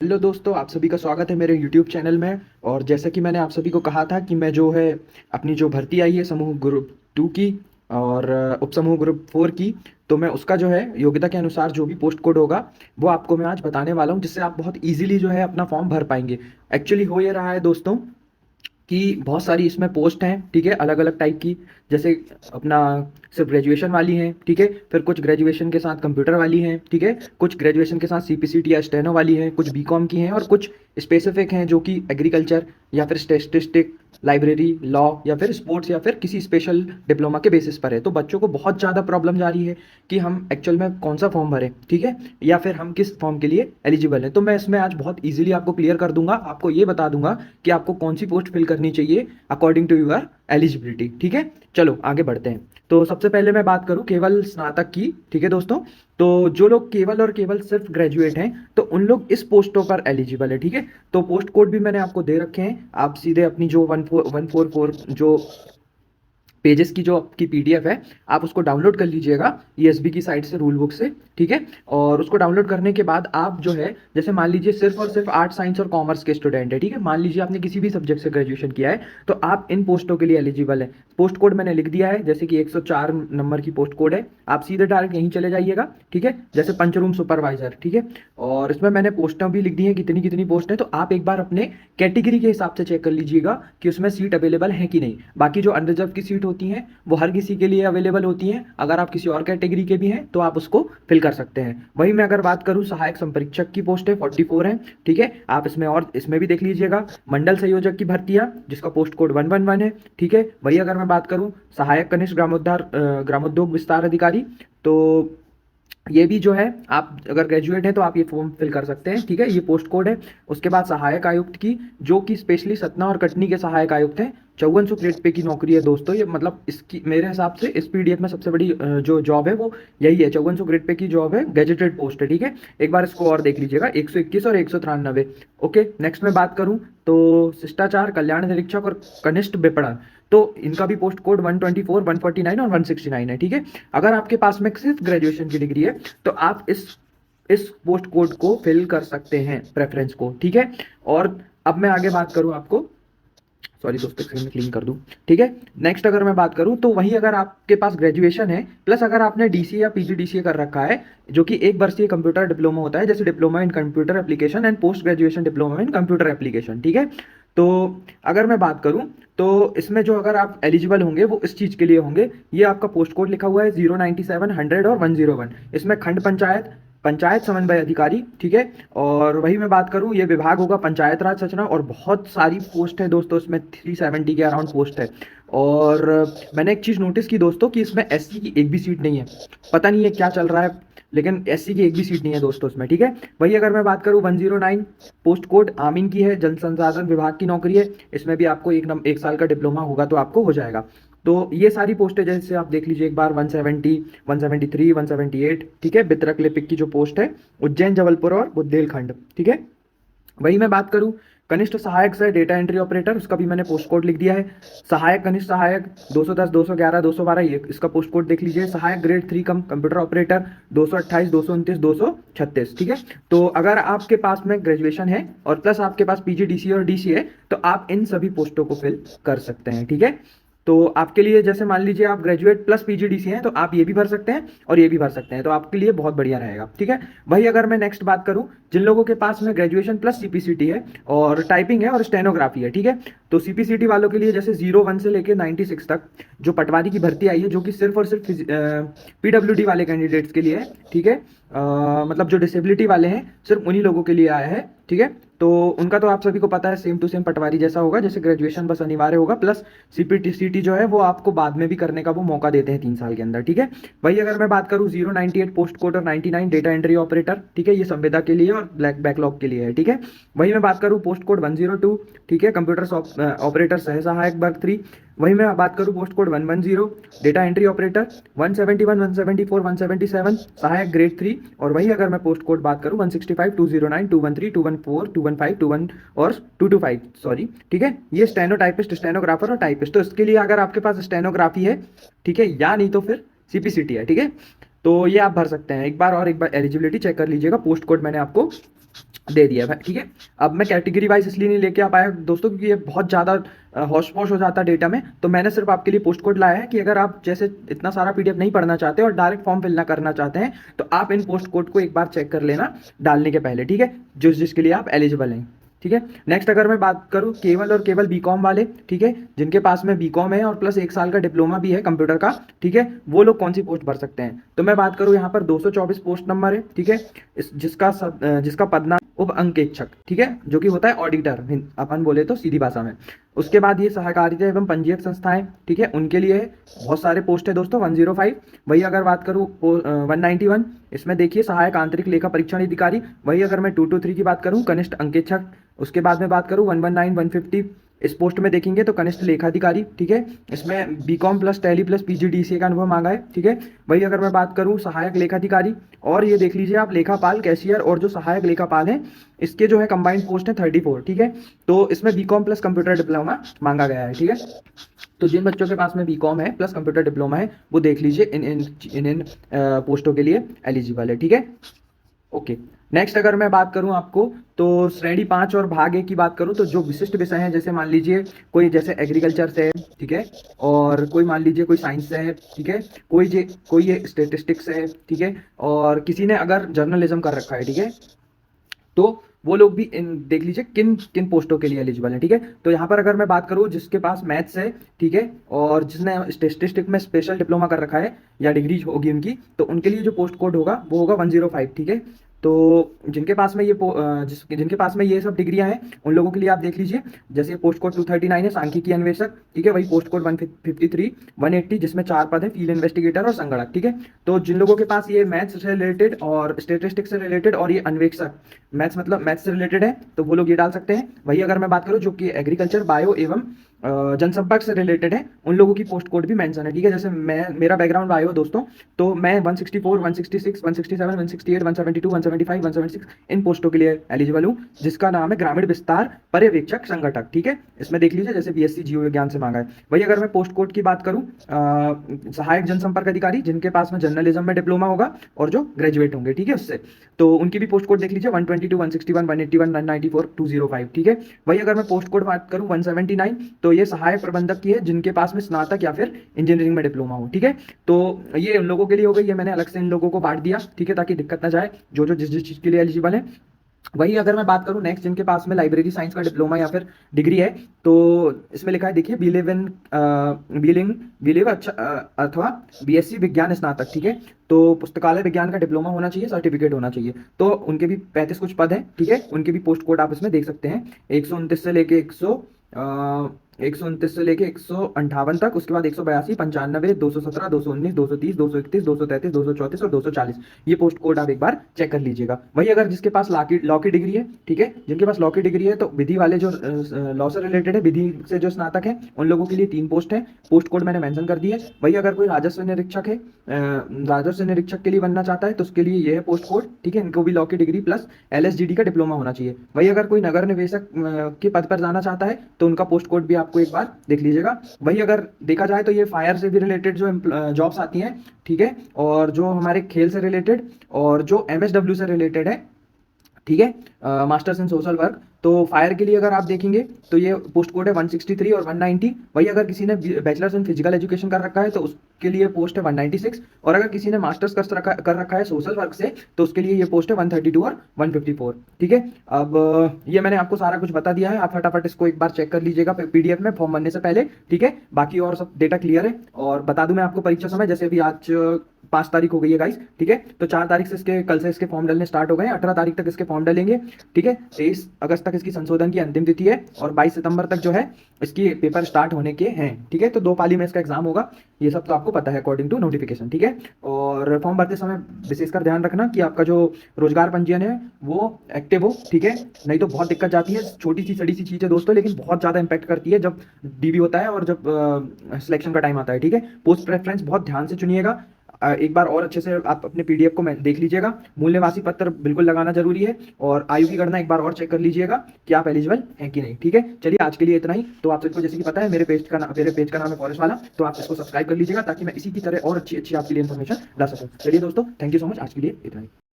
Hello दोस्तों, आप सभी का स्वागत है मेरे यूट्यूब चैनल में। और जैसा कि मैंने आप सभी को कहा था कि मैं जो है अपनी जो भर्ती आई है समूह ग्रुप 2 की और उपसमूह ग्रुप 4 की, तो मैं उसका जो है योग्यता के अनुसार जो भी पोस्ट कोड होगा वो आपको मैं आज बताने वाला हूं, जिससे आप बहुत इजीली जो है अपना फॉर्म भर पाएंगे। एक्चुअली हो ये रहा है दोस्तों कि बहुत सारी इसमें पोस्ट हैं, ठीक है, अलग अलग टाइप की। जैसे अपना सिर्फ ग्रेजुएशन वाली हैं, ठीक है, फिर कुछ ग्रेजुएशन के साथ कंप्यूटर वाली हैं, ठीक है, कुछ ग्रेजुएशन के साथ सीपीसीटी या स्टेनो वाली हैं, कुछ बीकॉम की हैं, और कुछ स्पेसिफिक हैं जो कि एग्रीकल्चर या फिर स्टेटिस्टिक, लाइब्रेरी, लॉ या फिर स्पोर्ट्स या फिर किसी स्पेशल डिप्लोमा के बेसिस पर है। तो बच्चों को बहुत ज़्यादा प्रॉब्लम जा रही है कि हम एक्चुअल में कौन सा फॉर्म भरें, ठीक है, या फिर हम किस फॉर्म के लिए एलिजिबल हैं। तो मैं इसमें आज बहुत ईजिली आपको क्लियर कर दूंगा, आपको ये बता दूंगा कि आपको कौन सी पोस्ट फिल करनी चाहिए अकॉर्डिंग टू यूर एलिजिबिलिटी, ठीक है। चलो आगे बढ़ते हैं। तो सबसे पहले मैं बात करूं केवल स्नातक की, ठीक है दोस्तों। तो जो लोग केवल और केवल सिर्फ ग्रेजुएट हैं तो उन लोग इस पोस्टों पर एलिजिबल है, ठीक है। तो पोस्ट कोड भी मैंने आपको दे रखे हैं, आप सीधे अपनी जो 144 जो पेजेस की जो आपकी पीडीएफ है आप उसको डाउनलोड कर लीजिएगा ईएसबी की साइट से, रूल बुक से, ठीक है। और उसको डाउनलोड करने के बाद आप जो है, जैसे मान लीजिए सिर्फ और सिर्फ आर्ट साइंस और कॉमर्स के स्टूडेंट है, ठीक है, मान लीजिए आपने किसी भी सब्जेक्ट से ग्रेजुएशन किया है, तो आप इन पोस्टों के लिए एलिजिबल है। पोस्ट कोड मैंने लिख दिया है, जैसे कि 104 नंबर की पोस्ट कोड है, आप सीधे डायरेक्ट यहीं चले जाइएगा, ठीक है, जैसे पंच रूम सुपरवाइजर, ठीक है। और इसमें मैंने पोस्टें भी लिख दी हैं, कितनी कितनी पोस्ट है, तो आप एक बार अपने कैटेगरी के हिसाब से चेक कर लीजिएगा कि उसमें सीट अवेलेबल है कि नहीं। बाकी जो अनरिजर्व की सीट होती हैं वो हर किसी के लिए अवेलेबल होती हैं, अगर आप किसी और कैटेगरी के भी हैं तो आप उसको फिल कर सकते हैं। वहीं मैं अगर बात करूं सहायक संपरीक्षक की पोस्टें 44 हैं, ठीक है, आप इसमें और इसमें भी देख लीजिएगा। मंडल संयोजक की भर्तियां जिसका पोस्ट कोड 111 है, ठीक है। वही अगर मैं बात करूं सहायक कनिष्ठ ग्रामोद्योग विस्तार अधिकारी, तो ये भी जो है आप अगर ग्रेजुएट हैं तो आप ये फॉर्म फिल कर सकते हैं, ठीक है, ये पोस्ट कोड है। उसके बाद सहायक आयुक्त की, जो कि स्पेशली सतना और कटनी के सहायक आयुक्त हैं, 5400 ग्रेड पे की नौकरी है दोस्तों। ये मतलब इसकी मेरे हिसाब से इस पीडीएफ में सबसे बड़ी जो जॉब है वो यही है, 5400 ग्रेड पे की जॉब है, गैजेटेड पोस्ट है, ठीक है। एक बार इसको और देख लीजिएगा, 121 और 193। ओके, नेक्स्ट मैं बात करूं तो शिष्टाचार कल्याण निरीक्षक और कनिष्ठ विपणन, तो इनका भी पोस्ट कोड 124, 149 और 169 है, ठीक है। अगर आपके पास में सिर्फ ग्रेजुएशन की डिग्री है तो आप इस पोस्ट कोड को फिल कर सकते हैं, प्रेफरेंस को, ठीक है। और अब मैं आगे बात करूं आपको, सॉरी दोस्तों स्क्रीन में क्लीन कर दूं, ठीक है। नेक्स्ट अगर मैं बात करूं तो वही अगर आपके पास ग्रेजुएशन है प्लस अगर आपने डीसीए या पीजीडीसीए कर रखा है, जो कि एक वर्षीय कंप्यूटर डिप्लोमा होता है, जैसे diploma in computer application and post graduation diploma in computer application, ठीक है। तो अगर मैं बात करूं तो इसमें जो अगर आप एलिजिबल होंगे वो इस चीज के लिए होंगे, ये आपका पोस्ट कोड लिखा हुआ है 097, 100 और 101। इसमें खंड पंचायत पंचायत समन्वय अधिकारी, ठीक है। और वही मैं बात करूं ये विभाग होगा पंचायत राज संरचना, और बहुत सारी पोस्ट है दोस्तों इसमें, 370 के अराउंड पोस्ट है। और मैंने एक चीज नोटिस की दोस्तों कि इसमें एससी की एक भी सीट नहीं है, पता नहीं है क्या चल रहा है, लेकिन एससी की एक भी सीट नहीं है दोस्तों इसमें, ठीक है। वही अगर मैं बात करूं 109 पोस्ट कोड आमीन की है, जल संसाधन विभाग की नौकरी है, इसमें भी आपको एक साल का डिप्लोमा होगा तो आपको हो जाएगा। तो ये सारी पोस्टें जैसे आप देख लीजिए एक बार, 170, 173, 178, ठीक है। वितरक लिपिक की जो पोस्ट है उज्जैन, जबलपुर और बुंदेलखंड, ठीक है। वही मैं बात करूं कनिष्ठ सहायक से डेटा एंट्री ऑपरेटर, उसका भी मैंने पोस्ट कोड लिख दिया है। सहायक कनिष्ठ सहायक 210, 211, 212, ये इसका पोस्ट कोड देख लीजिए। सहायक ग्रेड 3 कम कंप्यूटर ऑपरेटर 228, 229, 236, ठीक है। तो अगर आपके पास में ग्रेजुएशन है और प्लस आपके पास पीजीडीसी और डीसी है तो आप इन सभी पोस्टों को फिल कर सकते हैं, ठीक है। तो आपके लिए जैसे मान लीजिए आप ग्रेजुएट प्लस पीजीडीसी हैं तो आप ये भी भर सकते हैं और ये भी भर सकते हैं, तो आपके लिए बहुत बढ़िया रहेगा, ठीक है। वही अगर मैं नेक्स्ट बात करूं जिन लोगों के पास में ग्रेजुएशन प्लस सीपीसीटी है और टाइपिंग है और स्टेनोग्राफी है, ठीक है, तो सीपीसीटी वालों के लिए जैसे 01 से लेके 96 तक जो पटवारी की भर्ती आई है, जो कि सिर्फ और सिर्फ पीडब्ल्यूडी वाले कैंडिडेट्स के लिए है, ठीक है। मतलब जो डिसेबिलिटी वाले हैं सिर्फ उन्हीं लोगों के लिए आया है, ठीक है। तो उनका तो आप सभी को पता है सेम टू सेम पटवारी जैसा होगा, जैसे ग्रेजुएशन बस अनिवार्य होगा, प्लस सीपीटी जो है वो आपको बाद में भी करने का वो मौका देते हैं 3 साल के अंदर, ठीक है। वही अगर मैं बात करूं 098 पोस्ट कोड और 99 डेटा एंट्री ऑपरेटर, ठीक है, ये संविदा के लिए और ब्लैक बैकलॉग के लिए है, ठीक है। वही मैं बात करूं पोस्ट कोड 102, ठीक है, कंप्यूटर ऑपरेटर सह सहायक वर्ग 3। वही मैं बात करूं post code 110 data entry operator, 171, 174, 177 सहायक ग्रेड 3। और वही अगर मैं पोस्ट कोड बात करूं 165, 209, 213, 214, 215, 21 और 225, सॉरी, ठीक है, ये स्टेनो टाइपिस्ट, स्टेनोग्राफर और टाइपिस्ट, तो इसके लिए अगर आपके पास स्टेनोग्राफी है, ठीक है, या नहीं तो फिर सीपीसीटी है, ठीक है। तो ये आप भर सकते हैं। एक बार एलिजिबिलिटी चेक कर लीजिएगा, पोस्ट कोड मैंने आपको दे दिया है, ठीक है। अब मैं कैटेगरी वाइज इसलिए नहीं लेके आ पाया दोस्तों, क्योंकि ये बहुत ज़्यादा हौश पौश हो जाता डेटा में। तो मैंने सिर्फ आपके लिए पोस्ट कोड लाया है कि अगर आप जैसे इतना सारा पीडीएफ नहीं पढ़ना चाहते और डायरेक्ट फॉर्म फिल ना करना चाहते हैं, तो आप इन पोस्ट कोड को एक बार चेक कर लेना डालने के पहले, ठीक है, जिसके लिए आप एलिजिबल हैं, ठीक है। नेक्स्ट अगर मैं बात करूं केवल और केवल बीकॉम वाले, ठीक है, जिनके पास में बीकॉम है और प्लस 1 साल का डिप्लोमा भी है कंप्यूटर का, ठीक है, वो लोग कौन सी पोस्ट भर सकते हैं। तो मैं बात करूं यहाँ पर 224 पोस्ट नंबर है, ठीक है, जिसका पद नाम उप अंकेक्षक, ठीक है, जो कि होता है ऑडिटर, अपन बोले तो सीधी भाषा में। उसके बाद ये सहकारिता एवं पंजीयक संस्थाएं, ठीक है, उनके लिए बहुत सारे पोस्ट है दोस्तों, 105। वही अगर बात करूँ 191, इसमें देखिए सहायक आंतरिक लेखा परीक्षण अधिकारी। वही अगर मैं 223 की बात करूँ कनिष्ठ अंकेक्षक। उसके बाद में बात करूँ 119 150, इस पोस्ट में देखेंगे तो कनिष्ठ लेखाधिकारी, ठीक है, इसमें BCom plus Tally plus PGDCA का अनुभव मांगा है, ठीक है। वही अगर मैं बात करूँ सहायक लेखाधिकारी, और ये देख लीजिए आप लेखापाल, कैशियर और जो सहायक लेखापाल है, इसके जो है कंबाइंड पोस्ट है 34, ठीक है। तो इसमें बीकॉम प्लस कंप्यूटर डिप्लोमा मांगा गया है, ठीक है। तो जिन बच्चों के पास में बीकॉम है प्लस कंप्यूटर डिप्लोमा है, वो देख लीजिए इन पोस्टों के लिए एलिजिबल है, ठीक है। ओके, नेक्स्ट अगर मैं बात करूं आपको, तो श्रेणी 5 और भाग 1 की बात करूं, तो जो विशिष्ट विषय हैं, जैसे मान लीजिए कोई जैसे एग्रीकल्चर से है, ठीक है, और कोई मान लीजिए कोई साइंस से है, ठीक है, कोई ये स्टेटिस्टिक्स है, ठीक है, और किसी ने अगर जर्नलिज्म कर रखा है, ठीक है, तो वो लोग भी इन देख लीजिए किन किन पोस्टों के लिए एलिजिबल है, ठीक है। तो यहाँ पर अगर मैं बात करूँ जिसके पास मैथ्स है, ठीक है, और जिसने स्टेटिस्टिक्स में स्पेशल डिप्लोमा कर रखा है या डिग्री होगी उनकी, तो उनके लिए जो पोस्ट कोड होगा वो होगा 105, ठीक है। तो जिनके पास में जिनके पास में ये सब डिग्रियां हैं, उन लोगों के लिए आप देख लीजिए, जैसे पोस्ट कोड 239 है सांख्यिकी अन्वेषक, ठीक है, वही पोस्ट कोड 153 180, जिसमें 4 पद है, फील्ड इन्वेस्टिगेटर और संगणक, ठीक है। तो जिन लोगों के पास ये मैथ्स से रिलेटेड और स्टेटिस्टिक्स से रिलेटेड और ये अन्वेषक, मैथ्स मतलब मैथ्स से रिलेटेड है, तो वो लोग ये डाल सकते हैं। वही अगर मैं बात करूँ जो कि एग्रीकल्चर, बायो एवं जनसंपर्क से रिलेटेड है, उन लोगों की पोस्ट कोड भी मेंशन है, ठीक है। जैसे मेरा बैकग्राउंड बायो दोस्तों, तो मैं 164 166 167 168 172 175 176 इन पोस्टों के लिए एलिजिबल हूँ, जिसका नाम है ग्रामीण विस्तार पर्यवेक्षक संगठक, ठीक है। इसमें देख लीजिए जैसे बीएससी जीव विज्ञान से मांगा है। वही अगर मैं पोस्ट कोड की बात करूँ सहायक जनसंपर्क अधिकारी, जिनके पास में जर्नलिज्म में डिप्लोमा होगा और जो ग्रेजुएट होंगे, ठीक है, उससे, तो उनकी भी पोस्ट कोड देख लीजिए 122 161 181 194 205, ठीक है। वही अगर मैं पोस्ट कोड बात करूँ 179, तो ये सहायक प्रबंधक की है, जिनके पास में स्नातक या फिर इंजीनियरिंग में डिप्लोमा हो, ठीक है। तो ये उन लोगों के लिए हो गई, ये मैंने अलग से इन लोगों को बांट दिया, ठीक है, ताकि दिक्कत ना जाए जो जो जिस जिस चीज के लिए एलिजिबल है। वही अगर मैं बात करूं नेक्स्ट, जिनके पास में लाइब्रेरी साइंस का डिप्लोमा या फिर डिग्री है, तो इसमें लिखा है देखिए बीलिव इन बीलिंग बीलिव अच्छा अथवा बीएससी विज्ञान स्नातक, ठीक है। तो पुस्तकालय विज्ञान का डिप्लोमा होना चाहिए, सर्टिफिकेट होना चाहिए। तो उनके भी 35 कुछ पद हैं, ठीक है, उनके भी पोस्ट कोड आप इसमें देख सकते हैं, 129 से लेके 129 से लेके 158 तक, उसके बाद 182 95 217 219 230 231 233 234 और 240, ये पोस्ट कोड आप एक बार चेक कर लीजिएगा। वही अगर जिसके पास लॉ की डिग्री है, ठीक है, जिनके पास लॉ की डिग्री है, तो विधि वाले जो लॉ से रिलेटेड है, विधि से जो स्नातक है, उन लोगों के लिए 3 पोस्ट है, पोस्ट कोड मैंने मेंशन कर दिया है। वही अगर कोई राजस्व निरीक्षक है, राजस्व निरीक्षक के लिए बनना चाहता है, तो उसके लिए ये है पोस्ट कोड, ठीक है, इनको भी लॉ की डिग्री प्लस एलएसजीडी का डिप्लोमा होना चाहिए। वही अगर कोई नगर निवेशक के पद पर जाना चाहता है, तो उनका पोस्ट कोड भी आपको एक बार देख लीजिएगा। वही अगर देखा जाए तो ये फायर से भी रिलेटेड जो जॉब्स आती हैं, ठीक है, और जो हमारे खेल से रिलेटेड और जो एमएसडब्ल्यू से रिलेटेड है, ठीक है, मास्टर्स इन सोशल वर्क, तो फायर के लिए अगर आप देखेंगे तो ये पोस्ट कोड है 163 और 190। वही अगर किसी ने बैचलर्स इन फिजिकल एजुकेशन कर रखा है, तो उसके लिए पोस्ट है 196, और अगर किसी ने मास्टर्स कर रखा है सोशल वर्क से, तो उसके लिए ये पोस्ट है 132 और 154, ठीक है। अब ये मैंने आपको सारा कुछ बता दिया है, आप फटाफट इसको एक बार चेक कर लीजिएगा पीडीएफ में फॉर्म भरने से पहले, ठीक है। बाकी और सब डेटा क्लियर है। और बता दूं मैं आपको परीक्षा समय, जैसे अभी आज 5 तारीख हो गई है गाइस, ठीक है, तो 4 तारीख से कल से इसके फॉर्म डलने स्टार्ट हो गए, 18 तारीख तक इसके फॉर्म डलेंगे, ठीक है। 23 अगस्त तक इसकी संशोधन की अंतिम तिथि है, और 22 सितंबर तक जो है इसकी पेपर स्टार्ट होने के हैं, ठीक है। तो 2 पाली में इसका एग्जाम होगा, ये सब तो आपको पता है अकॉर्डिंग टू नोटिफिकेशन, ठीक है। और फॉर्म भरते समय विशेषकर ध्यान रखना कि आपका जो रोजगार पंजीयन है वो एक्टिव हो, ठीक है, नहीं तो बहुत दिक्कत जाती है। छोटी सी सड़ी सी चीज है दोस्तों, लेकिन बहुत ज्यादा इंपैक्ट करती है जब डीबी होता है और जब सिलेक्शन का टाइम आता है, ठीक है। पोस्ट प्रेफरेंस बहुत ध्यान से चुनिएगा। एक बार और अच्छे से आप अपने पीडीएफ को देख लीजिएगा। मूल्यवासी पत्र बिल्कुल लगाना जरूरी है, और आयु की गणना एक बार और चेक कर लीजिएगा कि आप एलिजिबल हैं कि नहीं, ठीक है। चलिए आज के लिए इतना ही। तो आप सबको जैसे कि पता है मेरे पेज का नाम है फॉरेस्ट वाला, तो आप इसको सब्सक्राइब कर लीजिएगा, ताकि मैं इसी की तरह और अच्छी अच्छी आपके लिए इन्फॉर्मेशन ला सकूँ। चलिए दोस्तों, थैंक यू सो मच, आज के लिए इतना ही।